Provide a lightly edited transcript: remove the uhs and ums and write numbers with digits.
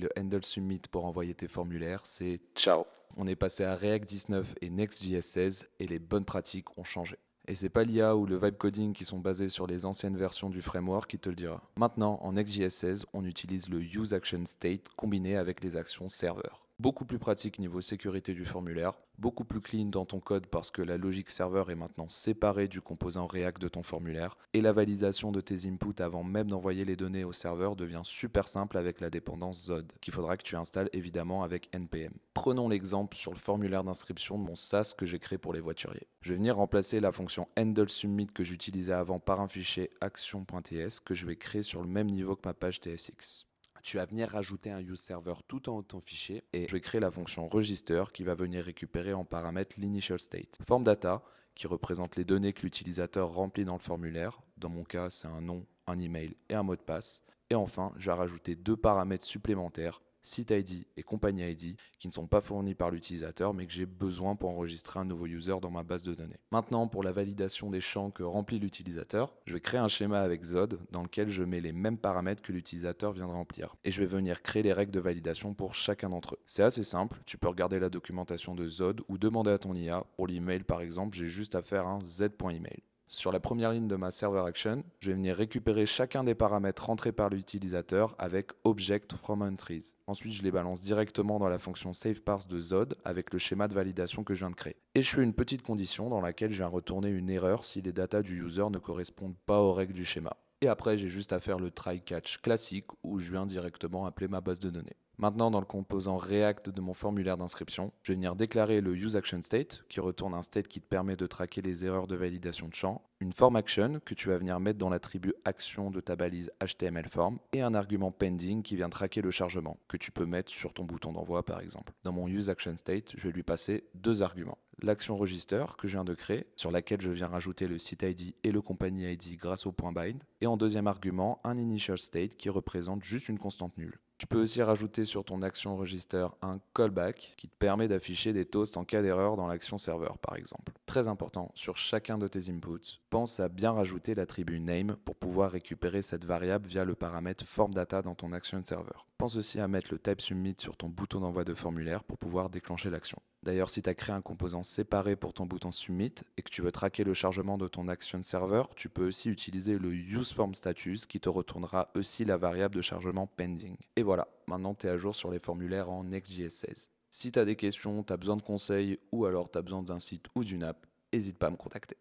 Le handle submit pour envoyer tes formulaires, c'est ciao. On est passé à React 19 et Next.js 16 et les bonnes pratiques ont changé. Et c'est pas l'IA ou le vibe coding qui sont basés sur les anciennes versions du framework qui te le dira. Maintenant, en Next.js 16, on utilise le useActionState combiné avec les actions serveur. Beaucoup plus pratique niveau sécurité du formulaire, beaucoup plus clean dans ton code parce que la logique serveur est maintenant séparée du composant React de ton formulaire, et la validation de tes inputs avant même d'envoyer les données au serveur devient super simple avec la dépendance Zod, qu'il faudra que tu installes évidemment avec NPM. Prenons l'exemple sur le formulaire d'inscription de mon SaaS que j'ai créé pour les voituriers. Je vais venir remplacer la fonction handleSubmit que j'utilisais avant par un fichier action.ts que je vais créer sur le même niveau que ma page TSX. Tu vas venir rajouter un use server tout en haut de ton fichier et je vais créer la fonction register qui va venir récupérer en paramètre l'initial state. Form data qui représente les données que l'utilisateur remplit dans le formulaire. Dans mon cas, c'est un nom, un email et un mot de passe. Et enfin, je vais rajouter deux paramètres supplémentaires, site ID et compagnie ID, qui ne sont pas fournis par l'utilisateur mais que j'ai besoin pour enregistrer un nouveau user dans ma base de données. Maintenant, pour la validation des champs que remplit l'utilisateur, je vais créer un schéma avec Zod dans lequel je mets les mêmes paramètres que l'utilisateur vient de remplir. Et je vais venir créer les règles de validation pour chacun d'entre eux. C'est assez simple, tu peux regarder la documentation de Zod ou demander à ton IA. Pour l'email par exemple, j'ai juste à faire un z.email. Sur la première ligne de ma server action, je vais venir récupérer chacun des paramètres rentrés par l'utilisateur avec object from entries. Ensuite, je les balance directement dans la fonction saveParse de Zod avec le schéma de validation que je viens de créer. Et je fais une petite condition dans laquelle je viens retourner une erreur si les datas du user ne correspondent pas aux règles du schéma. Et après, j'ai juste à faire le try-catch classique où je viens directement appeler ma base de données. Maintenant, dans le composant React de mon formulaire d'inscription, je vais venir déclarer le useActionState qui retourne un state qui te permet de traquer les erreurs de validation de champ, une formAction que tu vas venir mettre dans l'attribut action de ta balise HTML_form et un argument pending qui vient traquer le chargement que tu peux mettre sur ton bouton d'envoi par exemple. Dans mon useActionState, je vais lui passer deux arguments. L'action register que je viens de créer, sur laquelle je viens rajouter le site ID et le company ID grâce au point bind, et en deuxième argument, un initial state qui représente juste une constante nulle. Tu peux aussi rajouter sur ton action register un callback qui te permet d'afficher des toasts en cas d'erreur dans l'action serveur par exemple. Très important, sur chacun de tes inputs, pense à bien rajouter l'attribut name pour pouvoir récupérer cette variable via le paramètre formData dans ton action server. Pense aussi à mettre le type submit sur ton bouton d'envoi de formulaire pour pouvoir déclencher l'action. D'ailleurs, si tu as créé un composant séparé pour ton bouton submit et que tu veux traquer le chargement de ton action server, tu peux aussi utiliser le useFormStatus qui te retournera aussi la variable de chargement pending. Et voilà, maintenant tu es à jour sur les formulaires en Next.js 16. Si tu as des questions, tu as besoin de conseils ou alors tu as besoin d'un site ou d'une app, n'hésite pas à me contacter.